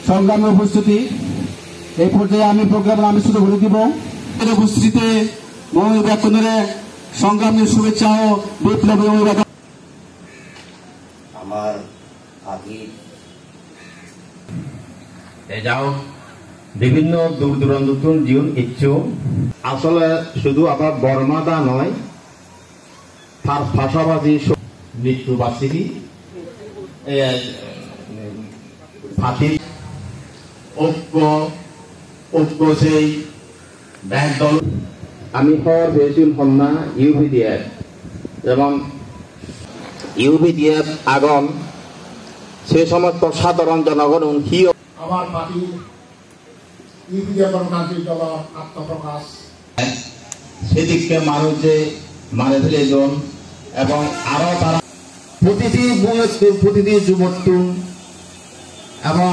সংগ্রামী উপস্থিতি। এই পর্যায়ে আমি প্রোগ্রামের আমি শুরু করে দিব। উপস্থিতিতে মৌলভী ব্যাকরণের সংগ্রামের শুভেচ্ছা ও বিপ্লবী আমার আগে যাও বিভিন্ন দূর দূরান্ত জীবন ইচ্ছুক আসলে শুধু আবার বর্মাদা নয়, তার পাশাপাশি মৃত্যুবার্ষিকী ঐক্য সেই ব্যাংক দল আমি হওয়ার বেশি হন্যা ইউপিডিএফ এবং ইউপিডিএফ আগম সে সমস্ত সাধারণ জনগণ আমার পার্টি ইউপিডিএফ গণতান্ত্রিক দলের আত্মপ্রকাশ সেদিককে মানুষ যে মানে ফেলেছেন এবং আরো তারা প্রতিটি যুবতুন এবং